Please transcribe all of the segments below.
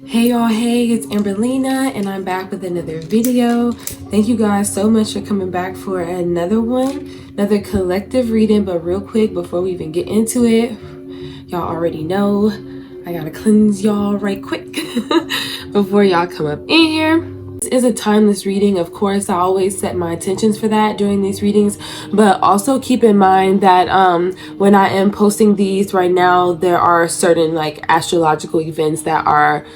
Hey y'all, hey, it's Amberlina and I'm back with another video. Thank you guys so much for coming back for another one, another collective reading. But real quick, before we even get into it, y'all already know I gotta cleanse y'all right quick before y'all come up in here. This is a timeless reading. Of course, I always set my intentions for that during these readings, but also keep in mind that when I am posting these right now, there are certain like astrological events that are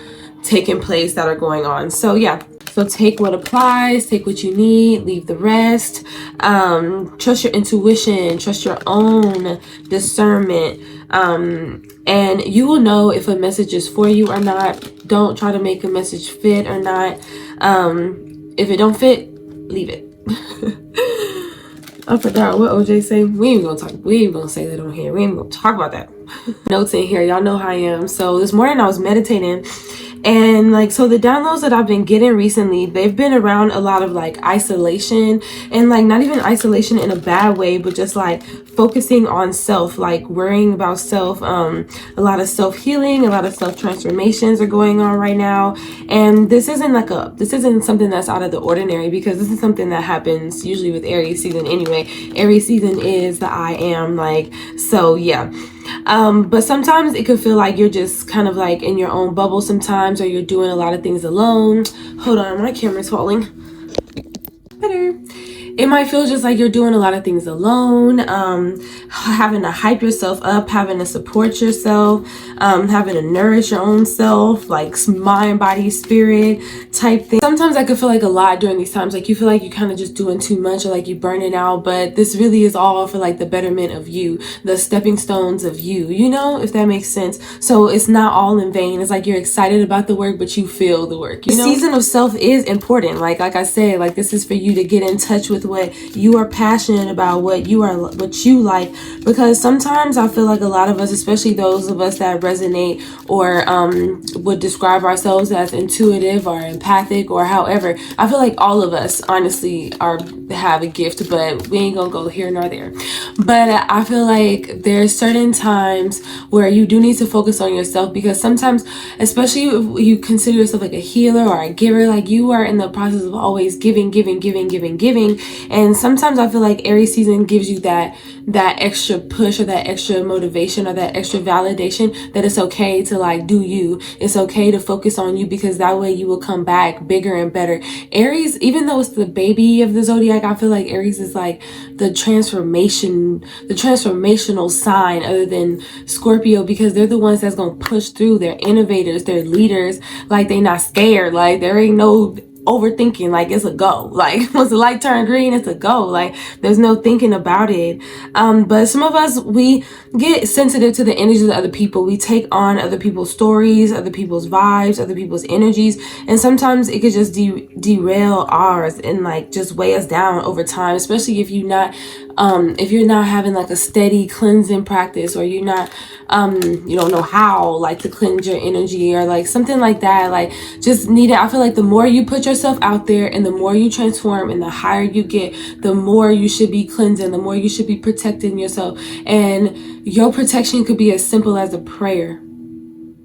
taking place, that are going on. So yeah, so take what applies, take what you need, leave the rest. Trust your intuition, trust your own discernment, and you will know if a message is for you or not. Don't try to make a message fit or not. If it don't fit, leave it. I forgot what OJ say. We ain't gonna say that on here. We ain't gonna talk about that. Notes in here, y'all know how I am. So this morning I was meditating, and like, so the downloads that I've been getting recently, they've been around a lot of like isolation, and like not even isolation in a bad way, but just like focusing on self, like worrying about self. A lot of self-healing, a lot of self-transformations are going on right now. And this isn't something that's out of the ordinary, because this is something that happens usually with Aries season anyway. Aries season is the I am, like, so yeah. But sometimes it could feel like you're just kind of like in your own bubble sometimes, or you're doing a lot of things alone. Hold on, my camera's falling. Better. It might feel just like you're doing a lot of things alone, having to hype yourself up, having to support yourself, having to nourish your own self, like mind, body, spirit type thing. Sometimes I could feel like a lot during these times, like you feel like you're kind of just doing too much, or like you're burning out, but this really is all for like the betterment of you, the stepping stones of you, you know, if that makes sense. So it's not all in vain. It's like you're excited about the work, but you feel the work, you know? The season of self is important. Like I said, like this is for you to get in touch with what you are passionate about, what you like, because sometimes I feel like a lot of us, especially those of us that resonate or would describe ourselves as intuitive or empathic or however, I feel like all of us honestly have a gift, but we ain't gonna go here nor there. But I feel like there's certain times where you do need to focus on yourself, because sometimes, especially if you consider yourself like a healer or a giver, like you are in the process of always giving, and sometimes I feel like Aries season gives you that extra push, or that extra motivation, or that extra validation that it's okay to like do you. It's okay to focus on you, because that way you will come back bigger and better. Aries, even though it's the baby of the zodiac, I feel like Aries is like the transformational sign, other than Scorpio, because they're the ones that's gonna push through. They're innovators, they're leaders, like they not scared, like there ain't no overthinking, like it's a go. Like once the light turn green, it's a go. Like there's no thinking about it. But some of us, we get sensitive to the energies of other people. We take on other people's stories, other people's vibes, other people's energies, and sometimes it could just derail ours and like just weigh us down over time, especially if you're not having like a steady cleansing practice, or you're not you don't know how like to cleanse your energy, or like something like that. Like just need it. I feel like the more you put yourself out there, and the more you transform, and the higher you get, the more you should be cleansing, the more you should be protecting yourself. And your protection could be as simple as a prayer.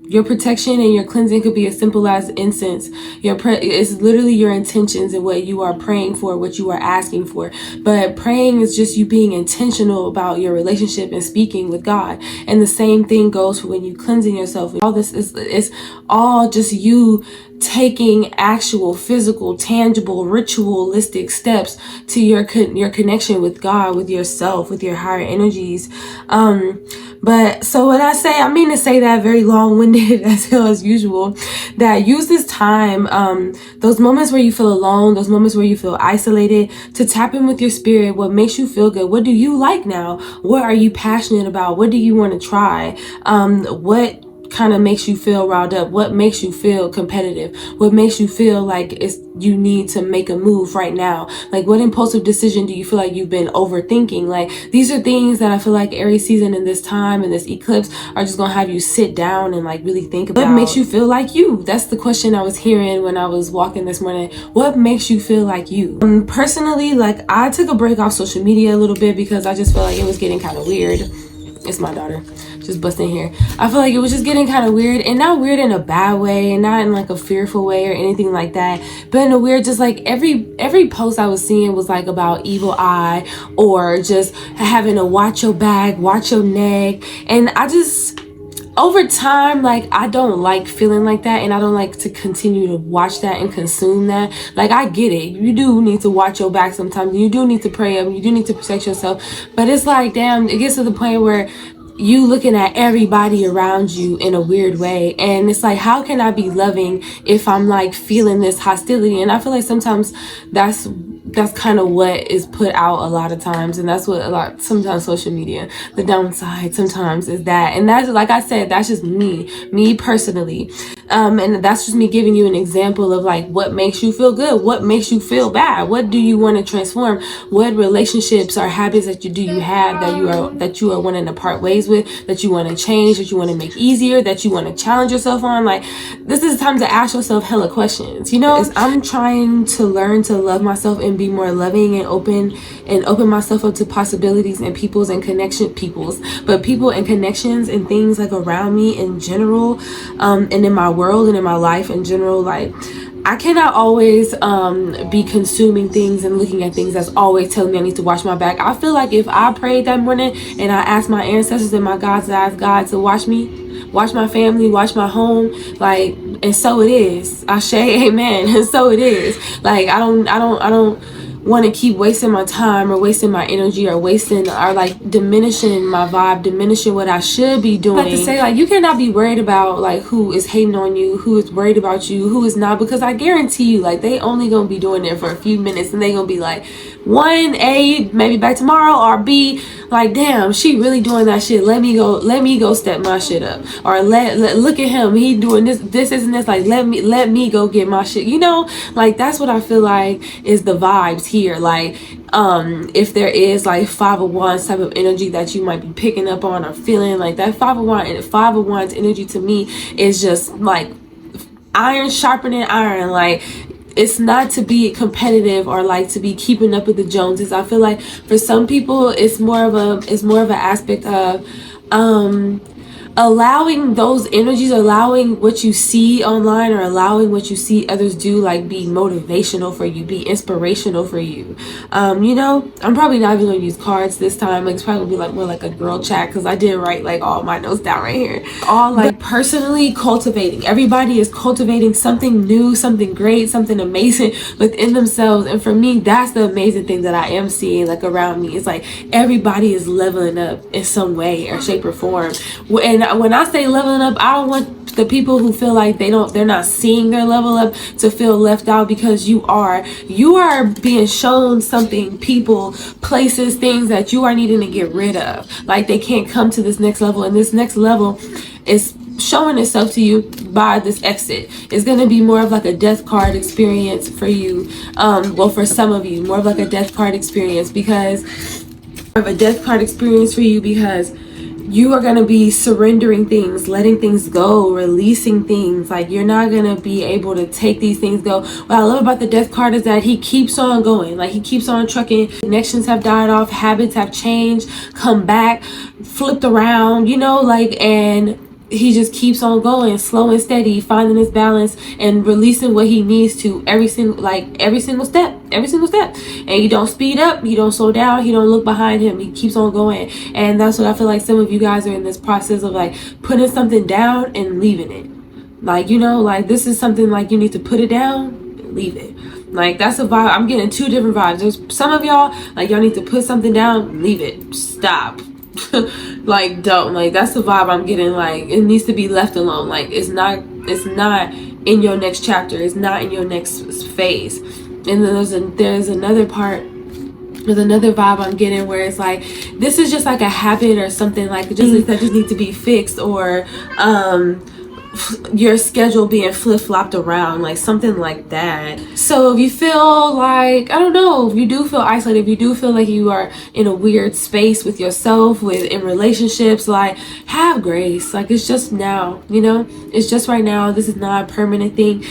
Your protection and your cleansing could be as simple as incense. It's literally your intentions and what you are praying for, what you are asking for. But praying is just you being intentional about your relationship and speaking with God. And the same thing goes for when you cleansing yourself. All this is all just you taking actual, physical, tangible, ritualistic steps to your connection with God, with yourself, with your higher energies. But so when I mean to say that very long-winded as hell as usual, that use this time, those moments where you feel alone, those moments where you feel isolated, to tap in with your spirit. What makes you feel good? What do you like now? What are you passionate about? What do you want to try? What kind of makes you feel riled up? What makes you feel competitive? What makes you feel like you need to make a move right now? Like what impulsive decision do you feel like you've been overthinking? Like these are things that I feel like Aries season and this time and this eclipse are just gonna have you sit down and like really think about. What makes you feel like you? That's the question I was hearing when I was walking this morning. What makes you feel like you? Personally, like I took a break off social media a little bit, because I just felt like it was getting kind of weird. It's my daughter. just bust in here. I feel like it was just getting kind of weird, and not weird in a bad way, and not in like a fearful way or anything like that, but in a weird, just like every post I was seeing was like about evil eye, or just having to watch your back, watch your neck. And I just, over time, like, I don't like feeling like that, and I don't like to continue to watch that and consume that. Like, I get it, you do need to watch your back sometimes, you do need to pray up, you do need to protect yourself, but it's like, damn, it gets to the point where you looking at everybody around you in a weird way, and it's like, how can I be loving if I'm like feeling this hostility? And I feel like sometimes that's kind of what is put out a lot of times, and that's what sometimes social media, the downside sometimes is that. And that's, like I said, that's just me personally, and that's just me giving you an example of like what makes you feel good, what makes you feel bad, what do you want to transform, what relationships or habits that you have that you are wanting to part ways with, that you want to change, that you want to make easier, that you want to challenge yourself on. Like, this is time to ask yourself hella questions, you know. I'm trying to learn to love myself and be more loving and open myself up to possibilities and people and connections and things like around me in general, and in my world and in my life in general. Like, I cannot always be consuming things and looking at things that's always telling me I need to watch my back. I feel like if I prayed that morning and I asked my ancestors and my gods to ask God to watch me, watch my family, watch my home, like, and so it is. Ashe, amen. And so it is. Like, I don't want to keep wasting my time or wasting my energy or like diminishing my vibe, diminishing what I should be doing. Like, to say, like, you cannot be worried about like who is hating on you, who is worried about you, who is not, because I guarantee you, like, they only gonna be doing it for a few minutes, and they gonna be like, one, A, maybe back tomorrow, or B, like, damn, she really doing that shit, let me go step my shit up, or let look at him, he doing this isn't this, like, let me go get my shit, you know. Like, that's what I feel like is the vibes here. Like, if there is like 5 of Wands type of energy that you might be picking up on or feeling, like that 5 of Wands energy to me is just like iron sharpening iron. Like, it's not to be competitive or like to be keeping up with the Joneses. I feel like for some people it's more of an aspect of allowing those energies, allowing what you see online or allowing what you see others do, like, be motivational for you, be inspirational for you. You know, I'm probably not even gonna use cards this time. Like, it's probably gonna be like more like a girl chat, because I did write like all my notes down right here. All like personally cultivating. Everybody is cultivating something new, something great, something amazing within themselves. And for me, that's the amazing thing that I am seeing like around me. It's like everybody is leveling up in some way or shape or form. And when I say leveling up, I don't want the people who feel like they're not seeing their level up to feel left out, because you are being shown something, people, places, things that you are needing to get rid of. Like, they can't come to this next level, and this next level is showing itself to you by this exit. It's going to be more of like a death card experience for you. Well, for some of you, more of like a death card experience, because you are going to be surrendering things, letting things go, releasing things. Like, you're not going to be able to take these things go. What I love about the death card is that he keeps on going. Like, he keeps on trucking. Connections have died off. Habits have changed, come back, flipped around, you know, like, and he just keeps on going, slow and steady, finding his balance and releasing what he needs to every single step. And he don't speed up, he don't slow down, he don't look behind him, he keeps on going. And that's what I feel like some of you guys are in this process of, like, putting something down and leaving it. Like, you know, like, this is something like you need to put it down and leave it. Like, that's a vibe. I'm getting 2 different vibes. There's some of y'all, like, y'all need to put something down, leave it, stop. Like, don't. Like, that's the vibe I'm getting. Like, it needs to be left alone. Like, it's not in your next chapter, it's not in your next phase. And then there's another vibe I'm getting where it's like, this is just like a habit or something, like, that just need to be fixed, or your schedule being flip-flopped around, like something like that. So if you feel like, I don't know, if you do feel isolated, if you do feel like you are in a weird space with yourself, in relationships, like, have grace. Like, it's just now, you know, it's just right now. This is not a permanent thing.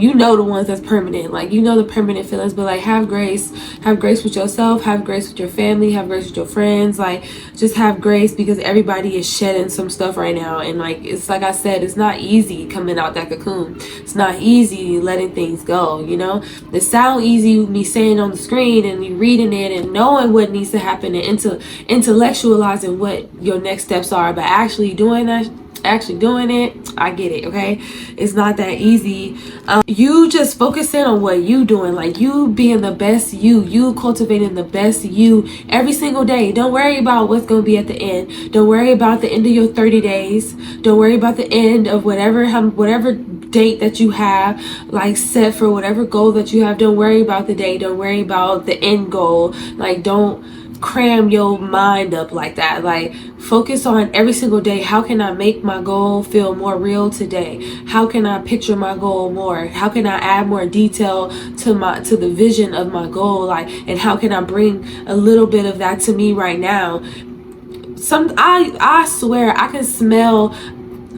You know, the ones that's permanent, like, you know, the permanent feelings, but like, have grace with yourself, have grace with your family, have grace with your friends. Like, just have grace, because everybody is shedding some stuff right now. And like, it's like I said, it's not easy coming out that cocoon. It's not easy letting things go, you know. It sounds easy, me saying on the screen and you reading it and knowing what needs to happen and intellectualizing what your next steps are, but actually doing that, actually doing it, I get it. Okay, it's not that easy. You just focusing on what you doing, like you being the best you cultivating the best you every single day. Don't worry about what's going to be at the end. Don't worry about the end of your 30 days. Don't worry about the end of whatever date that you have like set for whatever goal that you have. Don't worry about the day. Don't worry about the end goal. Like, don't cram your mind up like that. Like, focus on every single day. How can I make my goal feel more real today? How can I picture my goal more? How can I add more detail to the vision of my goal? Like, and how can I bring a little bit of that to me right now? I swear I can smell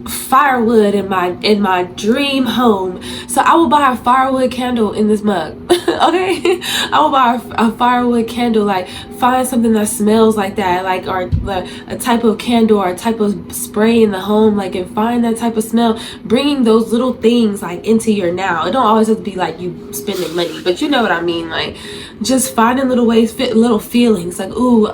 firewood in my dream home. So I will buy a firewood candle in this mug. Okay, I will buy a firewood candle. Like, find something that smells like that, like, or a type of candle or a type of spray in the home, like, and find that type of smell. Bringing those little things like into your now. It don't always have to be like you spending money, but you know what I mean. Like, just finding little ways, little feelings, like, ooh,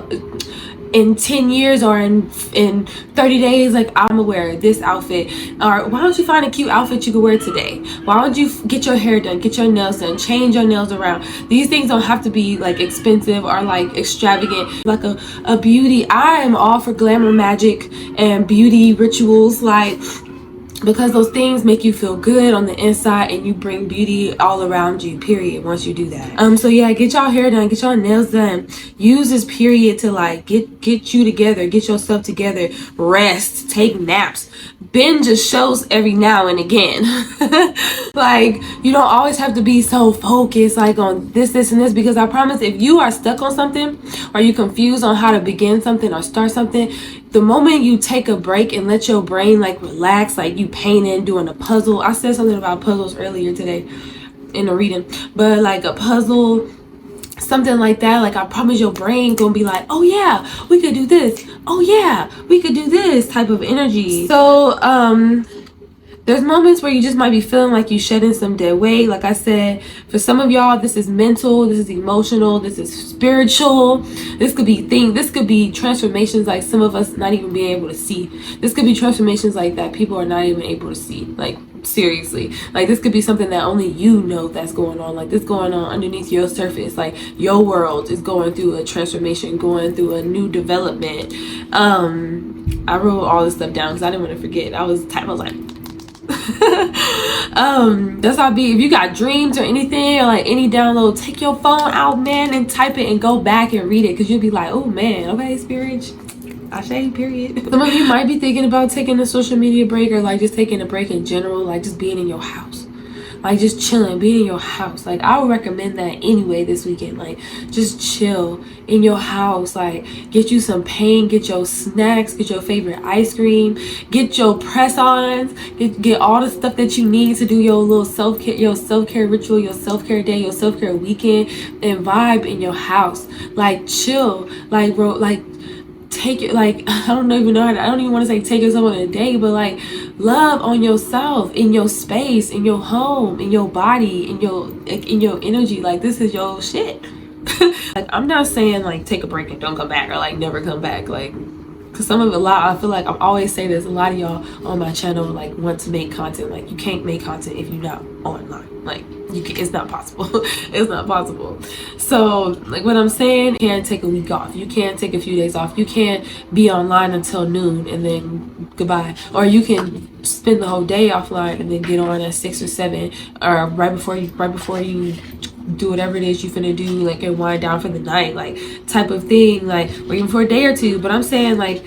in 10 years or in 30 days, like, I'm gonna wear this outfit. Or why don't you find a cute outfit you could wear today? Why don't you get your hair done, get your nails done, change your nails around? These things don't have to be like expensive or like extravagant. Like a beauty, I am all for glamour magic and beauty rituals, like, because those things make you feel good on the inside and you bring beauty all around you, period, once you do that. So yeah, get y'all hair done, get y'all nails done. Use this period to like get you together, get yourself together, rest, take naps, binge shows every now and again. Like, you don't always have to be so focused like on this and this, because I promise, if you are stuck on something or you confused on how to begin something or start something, the moment you take a break and let your brain like relax, like you painting, doing a puzzle. I said something about puzzles earlier today in the reading, but like a puzzle, something like that, like, I promise your brain gonna be like, oh yeah, we could do this, oh yeah, we could do this type of energy. So there's moments where you just might be feeling like you shedding some dead weight. Like I said, for some of y'all, this is mental, this is emotional, this is spiritual. This could be transformations like some of us not even being able to see. This could be transformations like that people are not even able to see. Like, seriously, like, this could be something that only you know that's going on. Like, this going on underneath your surface. Like, your world is going through a transformation, going through a new development. I wrote all this stuff down because I didn't want to forget. I was like that's how be. If you got dreams or anything, or like any download, take your phone out, man, and type it and go back and read it, because you'll be like, oh man, okay, spirit, I say, period. Some of you might be thinking about taking a social media break, or like just taking a break in general, like just being in your house, like just chilling, being in your house. Like, I would recommend that anyway this weekend. Like, just chill in your house, like, get you some paint, get your snacks, get your favorite ice cream, get your press-ons, get all the stuff that you need to do your little self-care ritual, your self-care day, your self-care weekend, and vibe in your house. Like, chill, like, bro, like, take it, like, I don't even want to say take yourself on a day, but like, love on yourself, in your space, in your home, in your body, in your energy. Like, this is your shit. Like, I'm not saying like take a break and don't come back, or like never come back, like, because I feel like I'm always saying this, a lot of y'all on my channel like want to make content. Like, you can't make content if you're not online. Like, it's not possible. It's not possible. So like, what I'm saying, you can take a week off, you can take a few days off, you can't be online until noon and then goodbye, or you can spend the whole day offline and then get on at 6 or 7, or right before you do whatever it is you finna do, like, and wind down for the night, like, type of thing, like, or even for a day or two. But I'm saying, like,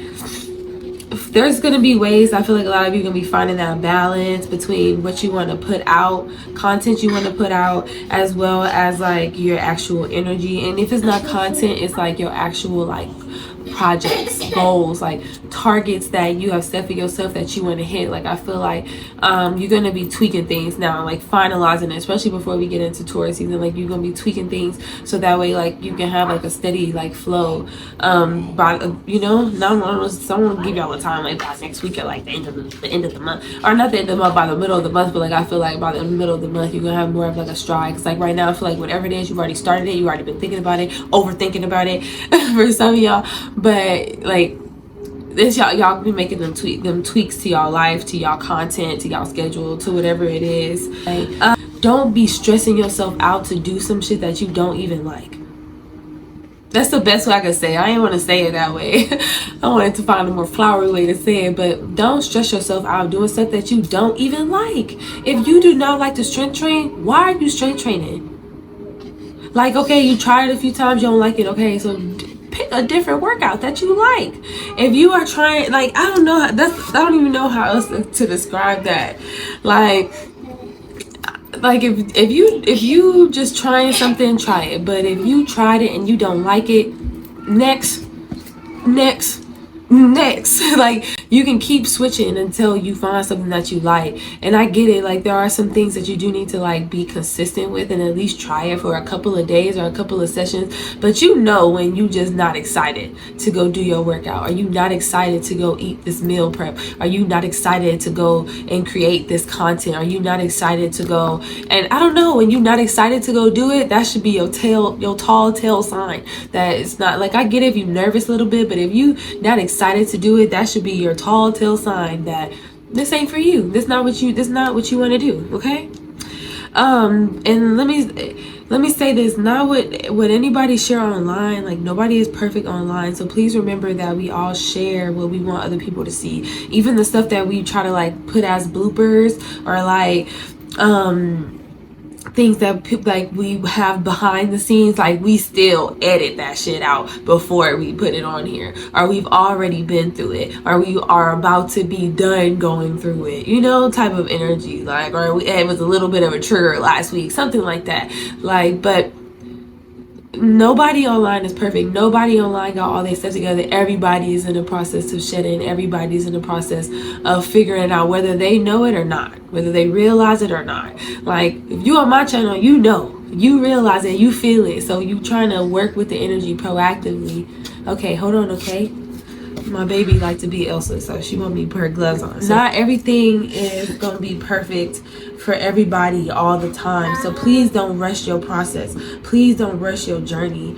there's gonna be ways, I feel like a lot of you are gonna be finding that balance between what you want to put out, content you want to put out, as well as like your actual energy. And if it's not content, it's like your actual like projects, goals, like targets that you have set for yourself that you want to hit. Like I feel like you're gonna be tweaking things now, like finalizing it, especially before we get into tourist season. Like you're gonna be tweaking things so that way like you can have like a steady like flow. By you know, not someone will give y'all a time like by next week at like the end of the month, or not the end of the month, by the middle of the month. But like I feel like by the middle of the month you're gonna have more of like a stride. Cause like right now I feel like whatever it is, you've already started it, you've already been thinking about it, overthinking about it for some of y'all. But like this, y'all be making them tweaks to y'all life, to y'all content, to y'all schedule, to whatever it is. Like, don't be stressing yourself out to do some shit that you don't even like. That's the best way I can say it. I didn't want to say it that way. I wanted to find a more flowery way to say it. But don't stress yourself out doing stuff that you don't even like. If you do not like to strength train, why are you strength training? Like, okay, you tried it a few times, you don't like it. Okay, so pick a different workout that you like. If you are trying, like, I don't know, I don't even know how else to describe that. Like if you just trying something, try it. But if you tried it and you don't like it, next like you can keep switching until you find something that you like. And I get it, like there are some things that you do need to like be consistent with and at least try it for a couple of days or a couple of sessions. But you know when you just not excited to go do your workout, are you not excited to go eat this meal prep, are you not excited to go and create this content, are you not excited to go, and I don't know, when you're not excited to go do it, that should be your tall tale sign that it's not. Like I get it if you're nervous a little bit, but if you not excited to do it, that should be your tall tale sign that this ain't for you. This not what you want to do. Okay. And let me say this, not what anybody share online. Like nobody is perfect online, so please remember that we all share what we want other people to see. Even the stuff that we try to like put as bloopers or like things that like we have behind the scenes, like we still edit that shit out before we put it on here, or we've already been through it, or we are about to be done going through it, you know, type of energy. Like, or it was a little bit of a trigger last week, something like that. Like, but nobody online is perfect. Nobody online got all their stuff together. Everybody is in the process of shedding. Everybody's in the process of figuring out whether they know it or not, whether they realize it or not. Like if you on my channel, you know, you realize it, you feel it. So you trying to work with the energy proactively. Okay, hold on. Okay, my baby like to be Elsa, so she want me to put her gloves on. So not everything is gonna be perfect for everybody all the time, so please don't rush your process. Please don't rush your journey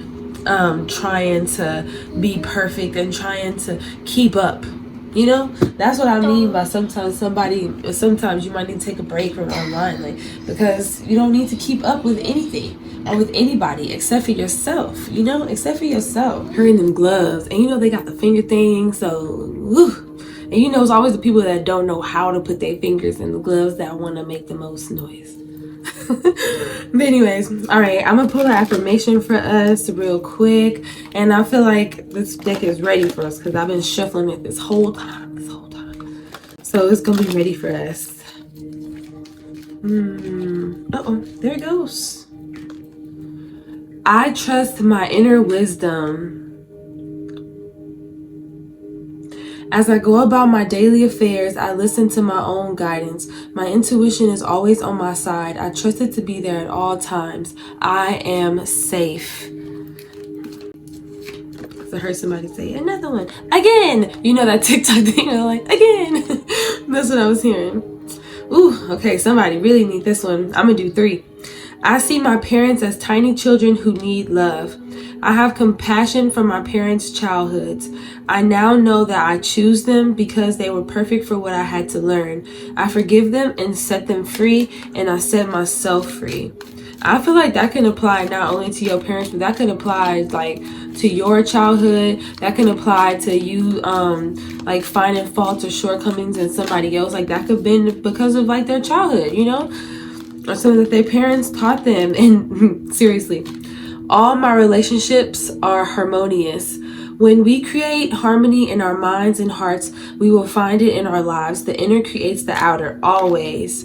trying to be perfect and trying to keep up. You know, that's what I mean by sometimes you might need to take a break from online, like, because you don't need to keep up with anything or with anybody except for yourself, you know, except for yourself. Her in them gloves, and you know they got the finger thing, so whew. And you know it's always the people that don't know how to put their fingers in the gloves that want to make the most noise. But anyways, all right, I'm gonna pull an affirmation for us real quick, and I feel like this deck is ready for us because I've been shuffling it this whole time, so it's gonna be ready for us. There it goes. I trust my inner wisdom. As I go about my daily affairs, I listen to my own guidance. My intuition is always on my side. I trust it to be there at all times. I am safe. So I heard somebody say another one. Again! You know that TikTok thing, you're like, again! That's what I was hearing. Ooh, okay, somebody really need this one. I'm gonna do 3. I see my parents as tiny children who need love. I have compassion for my parents' childhoods. I now know that I choose them because they were perfect for what I had to learn. I forgive them and set them free, and I set myself free. I feel like that can apply not only to your parents, but that can apply like to your childhood. That can apply to you like finding faults or shortcomings in somebody else. Like that could have been because of like their childhood, you know, or something that their parents taught them. And seriously, all my relationships are harmonious. When we create harmony in our minds and hearts, we will find it in our lives. The inner creates the outer, always.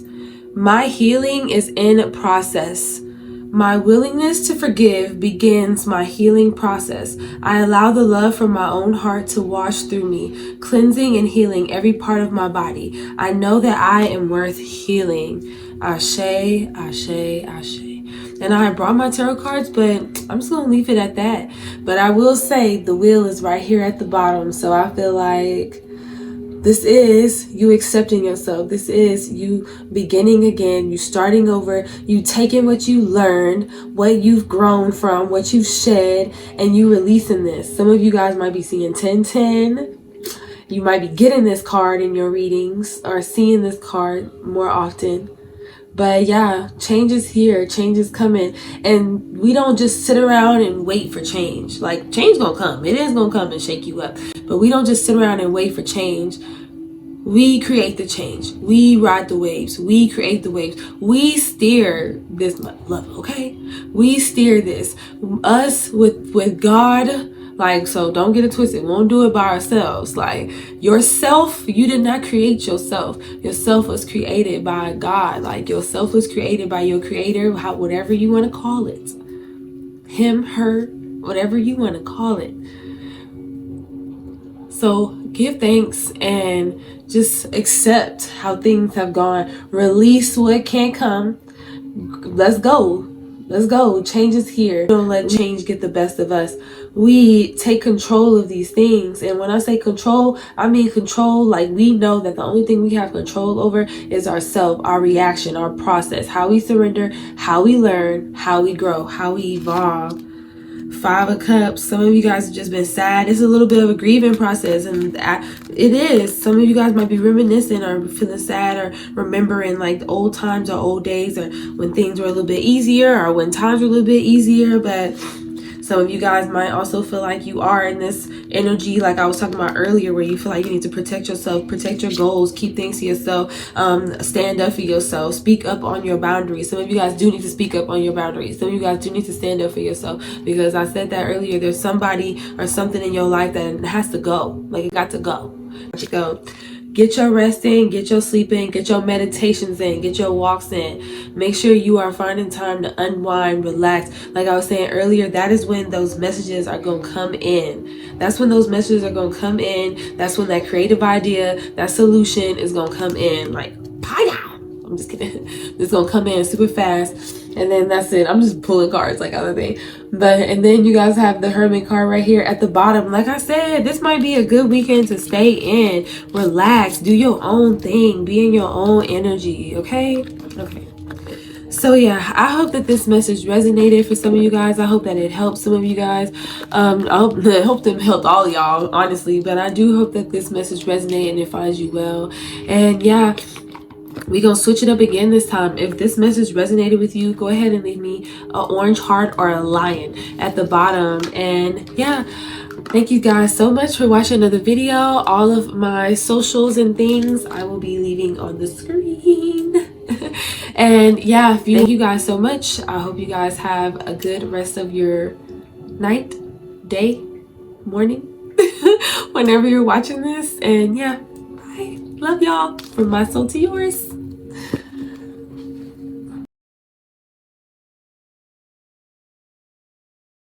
My healing is in process. My willingness to forgive begins my healing process. I allow the love from my own heart to wash through me, cleansing and healing every part of my body. I know that I am worth healing. Ashe, ashe, ashe. And I brought my tarot cards, but I'm just going to leave it at that. But I will say the wheel is right here at the bottom. So I feel like this is you accepting yourself. This is you beginning again. You starting over. You taking what you learned, what you've grown from, what you've shed, and you releasing this. Some of you guys might be seeing 1010. You might be getting this card in your readings or seeing this card more often. But yeah, change is here. Change is coming. And we don't just sit around and wait for change. Like, change gonna come. It is gonna come and shake you up. But we don't just sit around and wait for change. We create the change. We ride the waves. We create the waves. We steer this love, okay? We steer this. Us with God. Like, so don't get it twisted. We won't do it by ourselves. Like, yourself, you did not create yourself. Yourself was created by God. Like, yourself was created by your creator, whatever you want to call it. Him, her, whatever you want to call it. So give thanks and just accept how things have gone. Release what can't come. Let's go. Let's go. Change is here. Don't let change get the best of us. We take control of these things. And when I say control, I mean control like we know that the only thing we have control over is ourselves, our reaction, our process, how we surrender, how we learn, how we grow, how we evolve. 5 of Cups. Some of you guys have just been sad. It's a little bit of a grieving process, and it is. Some of you guys might be reminiscing or feeling sad or remembering like the old times or old days or when things were a little bit easier or when times were a little bit easier. But some of you guys might also feel like you are in this energy like I was talking about earlier, where you feel like you need to protect yourself, protect your goals, keep things to yourself, stand up for yourself, speak up on your boundaries. Some of you guys do need to speak up on your boundaries. Some of you guys do need to stand up for yourself, because I said that earlier, there's somebody or something in your life that has to go. Like, it got to go. Go. Get your rest in, get your sleep in, get your meditations in, get your walks in. Make sure you are finding time to unwind, relax. Like I was saying earlier, that is when those messages are going to come in. That's when those messages are going to come in. That's when that creative idea, that solution is going to come in. Like, pow! I'm just kidding. It's going to come in super fast. And then that's it. I'm just pulling cards like other thing. And then you guys have the Hermit card right here at the bottom. Like I said, this might be a good weekend to stay in, relax, do your own thing, be in your own energy. Okay. So yeah, I hope that this message resonated for some of you guys. I hope that it helped some of you guys. I hope it helped all y'all, honestly. But I do hope that this message resonated and it finds you well. And yeah, we're going to switch it up again this time. If this message resonated with you, go ahead and leave me an orange heart or a lion at the bottom. And yeah, thank you guys so much for watching another video. All of my socials and things I will be leaving on the screen. And yeah, thank you guys so much. I hope you guys have a good rest of your night, day, morning, whenever you're watching this. And yeah, bye. Love y'all. From my soul to yours.